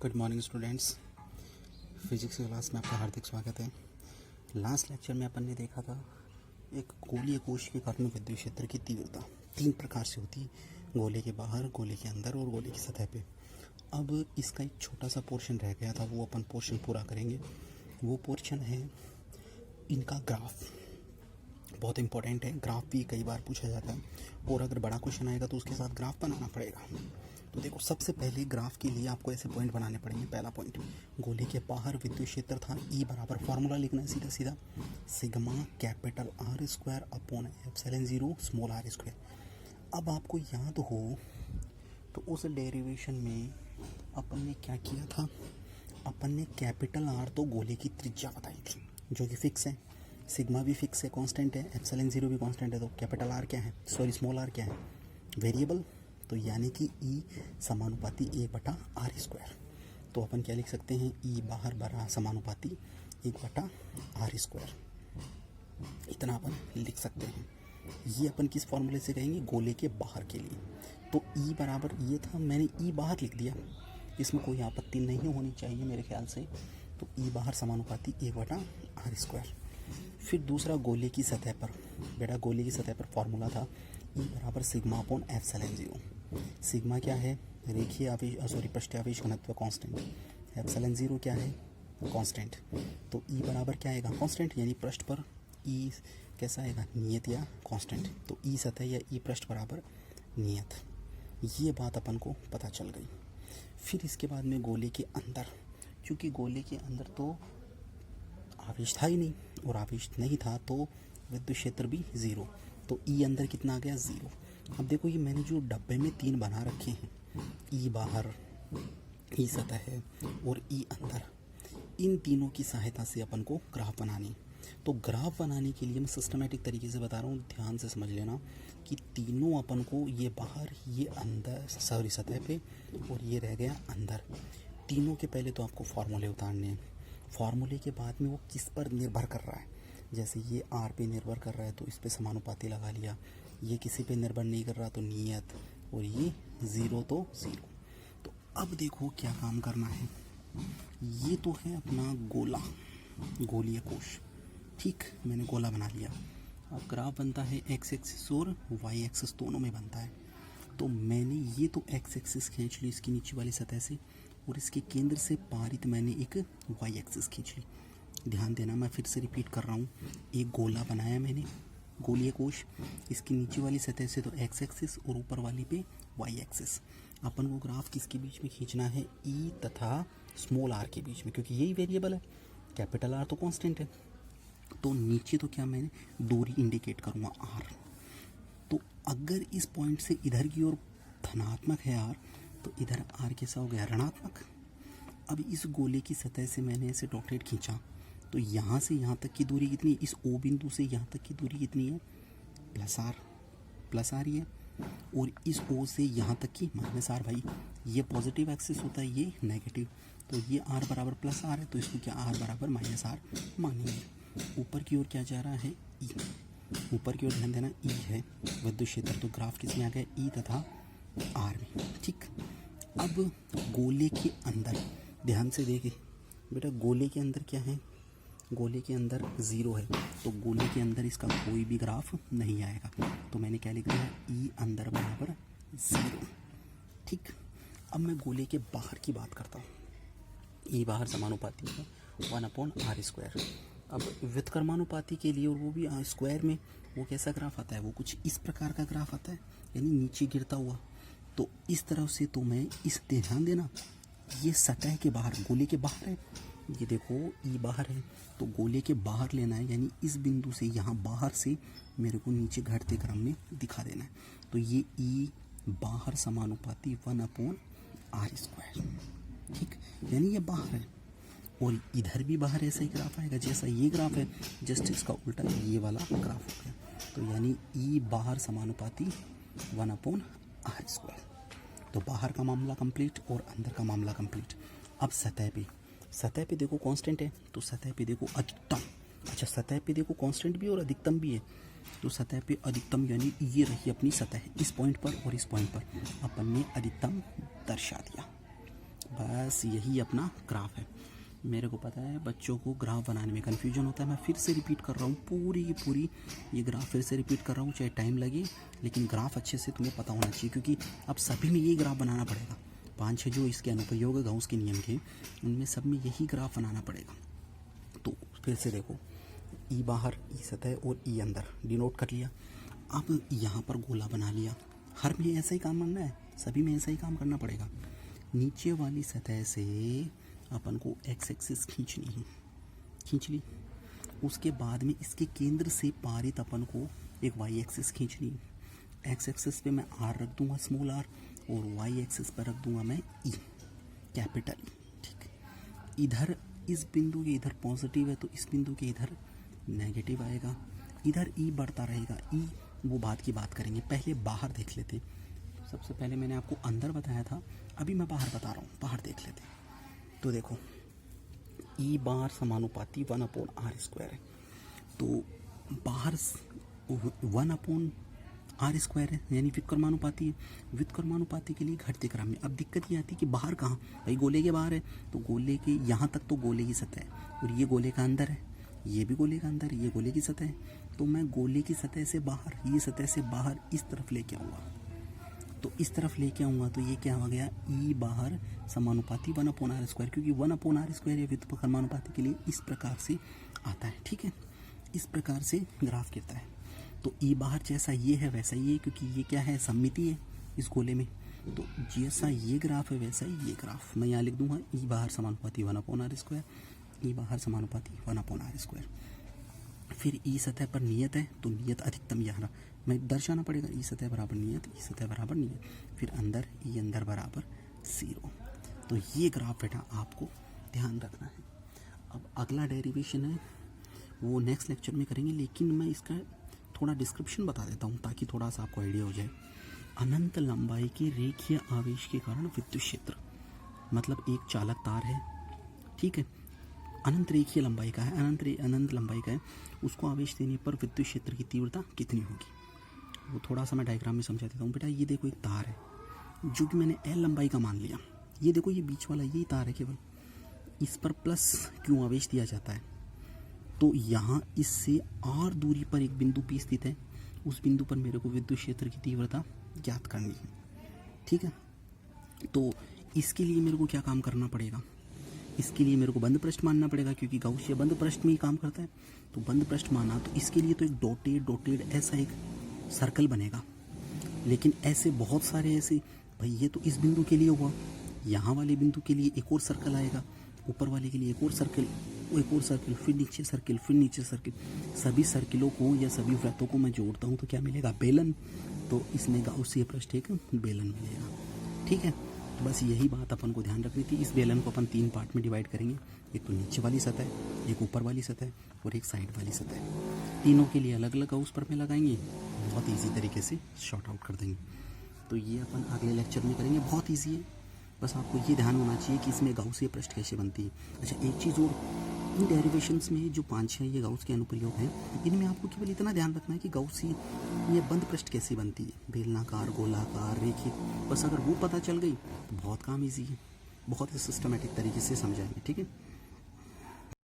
Good morning students. Physics की class में आपका हार्दिक स्वागत है। लास्ट लेक्चर में अपन ने देखा था एक गोलीय कोश के कारण विद्युत क्षेत्र की तीव्रता तीन प्रकार से होती है, गोले के बाहर, गोले के अंदर और गोले की सतह पे। अब इसका एक छोटा सा पोर्शन रह गया था, वो अपन पोर्शन पूरा करेंगे। वो पोर्शन है इनका ग्राफ। बहुत इंपॉर्टेंट है, ग्राफ भी कई बार पूछा जाता है और अगर बड़ा क्वेश्चन आएगा तो उसके साथ ग्राफ बनाना पड़ेगा। तो देखो, सबसे पहले ग्राफ के लिए आपको ऐसे पॉइंट बनाने पड़ेंगे। पहला पॉइंट, गोले के बाहर विद्युत क्षेत्र था E बराबर, फार्मूला लिखना है सीधा सीधा, sigma capital R square upon epsilon 0 small r square. अब आपको याद हो तो उस डेरिवेशन में अपन ने क्या किया था, अपन ने कैपिटल R तो गोले की त्रिज्या बताई थी जो कि फिक्स है, सिग्मा भी फिक्स है, कांस्टेंट है, एप्सिलॉन 0 भी कांस्टेंट है। तो कैपिटल R क्या है, सॉरी स्मॉल r क्या है, वेरिएबल। तो यानी कि E समानुपाती 1/r स्क्वायर। तो अपन क्या लिख सकते हैं, E बाहर बरा समानुपाती 1/r स्क्वायर, इतना अपन लिख सकते हैं। ये अपन किस फॉर्मूले से कहेंगे, गोले के बाहर के लिए। तो E बराबर ये था, मैंने E बाहर लिख दिया, इसमें कोई आपत्ति नहीं होनी चाहिए मेरे ख्याल से। तो E बाहर समानुपाती 1/r स्क्वायर। फिर दूसरा, गोले की सतह पर, बेटा गोले की सतह पर फॉर्मूला था E बराबर सिग्मा अपॉन एप्सिलॉन 0। सिग्मा क्या है, रेखीय आवेश, पृष्ठीय आवेश घनत्व कांस्टेंट। एप्सिलॉन 0 क्या है, कांस्टेंट। तो E बराबर क्या आएगा, कांस्टेंट, यानी पृष्ठ पर E कैसा आएगा, नियत या कांस्टेंट। तो E सतह या E पृष्ठ बराबर नियत। ये बात अपन को पता चल गई। फिर इसके बाद में गोले के अंदर, क्योंकि गोले के अंदर तो आवेश था ही नहीं और आवेश नहीं था तो विद्युत क्षेत्र भी 0। तो E अंदर कितना आ गया, 0। अब देखो, ये मैंने जो डब्बे में 3 बना रखे हैं, E बाहर, E सतह है और E अंदर, इन तीनों की सहायता से अपन को ग्राफ बनानी। तो ग्राफ बनाने के लिए मैं सिस्टमेटिक तरीके से बता रहा हूँ, ध्यान से समझ लेना कि तीनों अपन को, ये बाहर, ये अंदर, सॉरी सतह पे, और ये रह गया अंदर। तीनों के पहले तो आपको फार्मूले उतारने हैं। फार्मूले के बाद में वो किस पर निर्भर कर रहा है, जैसे ये R पे निर्भर कर रहा है तो इस पे समानुपाती लगा लिया, ये किसी पे निर्भर नहीं कर रहा तो नियत, और ये 0 तो 0। तो अब देखो क्या काम करना है। ये तो है अपना गोला, गोलीय कोश, ठीक, मैंने गोला बना लिया। अब ग्राफ बनता है x एक्सिस और y एक्सिस दोनों में बनता है। तो मैंने ये तो x एक्सिस खींच ली इसकी नीचे वाली सतह से, और इसके केंद्र से पारित मैंने एक y एक्सिस खींच ली। ध्यान देना, मैं फिर से रिपीट कर रहा हूँ, एक गोला बनाया मैंने, गोलीय कोश, इसकी नीचे वाली सतह से तो x एक्सिस और ऊपर वाली पे y एक्सिस। अपन को ग्राफ किसके बीच में खींचना है, E तथा स्मॉल r के बीच में, क्योंकि यही वेरिएबल है, कैपिटल R तो कांस्टेंट है। तो नीचे तो क्या मैंने दूरी इंडिकेट करूँगा r। तो अगर इस पॉइंट से इधर की ओर धनात्मक है r, तो इधर r कैसा हो गया, ऋणात्मक। अब इस गोले की सतह से मैंने ऐसे डॉटेड खींचा, तो यहाँ से यहाँ तक की दूरी कितनी है, इस O बिंदु से यहाँ तक की दूरी कितनी है, प्लस आर ही है, और इस O से यहाँ तक की -r। भाई ये पॉजिटिव एक्सिस होता है, ये नेगेटिव, तो ये r बराबर +r है, तो इसको क्या r बराबर -r मानेंगे। ऊपर की ओर क्या जा रहा है, E, ऊपर की ओर ध्यान देना, E है विद्युत क्षेत्र। तो ग्राफ किस में आ गया, E तथा R में, ठीक। अब गोले के अंदर ध्यान से देखिए बेटा, गोले के अंदर क्या है, गोले के अंदर 0 है, तो गोले के अंदर इसका कोई भी ग्राफ नहीं आएगा। तो मैंने क्या लिख दिया, E अंदर बराबर 0, ठीक। अब मैं गोले के बाहर की बात करता हूँ। E बाहर समानुपाती है 1/r स्क्वायर। अब व्युत्क्रमानुपाती के लिए, और वो भी स्क्वायर में, वो कैसा ग्राफ आता है, वो कुछ इस प्रकार का ग्राफ आता है, यानी नीचे गिरता हुआ। तो इस तरफ से तो मैं इस, ध्यान देना, ये सतह के बाहर, गोले के बाहर है, ये देखो E बाहर है, तो गोले के बाहर लेना है, यानी इस बिंदु से यहाँ बाहर से मेरे को नीचे घटते क्रम में दिखा देना है। तो ये E बाहर समानुपाती 1/r स्क्वायर, ठीक, यानी ये बाहर है, और इधर भी बाहर ऐसा ही ग्राफ आएगा जैसा ये ग्राफ है, जस्ट इसका उल्टा ये वाला ग्राफ हो गया। तो यानी E बाहर समानुपाती 1/r स्क्वायर। तो बाहर का मामला कंप्लीट और अंदर का मामला कंप्लीट। अब सतह पे देखो कांस्टेंट है, तो सतह पे देखो अधिकतम, अच्छा सतह पे देखो कांस्टेंट भी और अधिकतम भी है, तो सतह पे अधिकतम यानी ये रही अपनी सतह, इस पॉइंट पर और इस पॉइंट पर अपन ने अधिकतम दर्शा दिया। बस यही अपना ग्राफ है। मेरे को पता है बच्चों को ग्राफ बनाने में कन्फ्यूजन होता है, मैं फिर से रिपीट कर रहा हूँ, पूरी की पूरी ये ग्राफ फिर से रिपीट कर रहा हूँ, चाहे टाइम लगे, लेकिन ग्राफ अच्छे से तुम्हें पता होना चाहिए, क्योंकि अब सभी में यही ग्राफ बनाना पड़ेगा। 5-6 जो इसके अनुप्रयोग है गाउस के नियम के, उनमें सब में यही ग्राफ बनाना पड़ेगा। तो फिर से देखो, ई बाहर, ई सतह और ई अंदर डिनोट कर लिया। अब यहाँ पर गोला बना लिया, हर में ऐसा ही काम करना है, सभी में ऐसा ही काम करना पड़ेगा। नीचे वाली सतह से अपन को एक्स एक्सिस खींचनी है, खींच ली। उसके बाद में इसके केंद्र से पारित अपन को एक वाई एक्सिस खींचनी है। एक्स एक्सिस पे मैं आर रख दूंगा, स्मॉल आर, और वाई एक्सिस पर रख दूंगा मैं ई, कैपिटल ई। ठीक है, इधर इस बिंदु के इधर पॉजिटिव है तो इस बिंदु के इधर नेगेटिव आएगा, इधर ई बढ़ता रहेगा। ई वो बात की बात करेंगे, पहले बाहर देख लेते। सबसे पहले मैंने आपको अंदर बताया था, अभी मैं बाहर बता रहा हूँ, बाहर देख लेते। तो देखो, ई बार समानुपाती 1/r² है, तो बाहर 1/r² है, यानी व्युत्क्रमानुपाती है। व्युत्क्रमानुपाती के लिए घटते क्रम में। अब दिक्कत ये आती है कि बाहर कहाँ, भाई गोले के बाहर है, तो गोले के यहाँ तक तो गोले की सतह है, और ये गोले का अंदर है, ये भी गोले का अंदर है, ये गोले की सतह है। तो मैं गोले की सतह से बाहर, ये सतह से बाहर इस तरफ लेके आऊँगा, तो इस तरफ लेके आऊँगा तो ये क्या हो गया, ई बाहर समानुपाती 1/r², क्योंकि 1/r² या व्युत्क्रमानुपाती के लिए इस प्रकार से आता है। ठीक है, इस प्रकार से ग्राफ गिरता है। तो ई बाहर जैसा ये है वैसा ही है, क्योंकि ये क्या है, सममिति है इस गोले में। तो जैसा ये ग्राफ है वैसा ही ये ग्राफ, मैं यहाँ लिख दूंगा ई बाहर समानुपाती 1/r², ई बाहर समानुपाती 1/r²। फिर ई सतह पर नियत है, तो नियत अधिकतम यहाँ मैं दर्शाना पड़ेगा, ई सतह बराबर नियत, ई सतह बराबर नियत। फिर अंदर, ई अंदर बराबर 0। तो ये ग्राफ बेटा आपको ध्यान रखना है। अब अगला डेरिवेशन है वो नेक्स्ट लेक्चर में करेंगे, लेकिन मैं इसका थोड़ा डिस्क्रिप्शन बता देता हूँ ताकि थोड़ा सा आपको आइडिया हो जाए। अनंत लंबाई के रेखीय आवेश के कारण विद्युत क्षेत्र, मतलब एक चालक तार है, ठीक है, अनंत रेखीय लंबाई का है, अनंत लंबाई का है, उसको आवेश देने पर विद्युत क्षेत्र की तीव्रता कितनी होगी, वो थोड़ा सा मैं डायग्राम में समझा देता हूँ। बेटा ये देखो, एक तार है जो कि मैंने एल लंबाई का मान लिया, ये देखो ये बीच वाला यही तार है केवल, इस पर प्लस क्यों आवेश दिया जाता है, तो यहाँ इससे आर दूरी पर एक बिंदु P स्थित है, उस बिंदु पर मेरे को विद्युत क्षेत्र की तीव्रता ज्ञात करनी है। ठीक है, तो इसके लिए मेरे को क्या काम करना पड़ेगा, इसके लिए मेरे को बंद पृष्ठ मानना पड़ेगा, क्योंकि गाउसियन बंद पृष्ठ में ही काम करता है। तो बंद पृष्ठ माना, तो इसके लिए तो एक डॉटेड ऐसा एक सर्कल बनेगा। लेकिन ऐसे बहुत सारे ऐसे, भाई ये तो इस बिंदु के लिए हुआ, यहाँ वाले बिंदु के लिए एक और सर्कल आएगा, ऊपर वाले के लिए एक और सर्कल, एक और सर्कल, फिर नीचे सर्कल, फिर नीचे सर्कल। सभी सर्किलों को या सभी वृत्तों को मैं जोड़ता हूँ तो क्या मिलेगा, बेलन। तो इसमें गाउसियन पृष्ठ एक बेलन मिलेगा। ठीक है, तो बस यही बात अपन को ध्यान रखनी थी। इस बेलन को अपन 3 पार्ट में डिवाइड करेंगे, एक तो नीचे वाली सतह, एक ऊपर वाली सतह और एक साइड वाली सतह। तीनों के लिए अलग अलग गाउस प्रमेय लगाएंगे, बहुत ईजी तरीके से शॉर्ट आउट कर देंगे। तो ये अपन अगले लेक्चर में करेंगे, बहुत ईजी है। बस आपको ये ध्यान होना चाहिए कि इसमें गाउसियन पृष्ठ कैसे बनती है। अच्छा, एक चीज़ और, इन डेरिवेशंस में जो 5-6 ये गाउस के अनुप्रयोग हैं, इनमें आपको केवल इतना ध्यान रखना है कि गाउसियन ये बंद पृष्ठ कैसे बनती है, बेलनाकार, गोलाकार, रेखिक। बस अगर वो पता चल गई तो बहुत काम ईजी है, बहुत ही सिस्टमेटिक तरीके से समझाएंगे। ठीक है।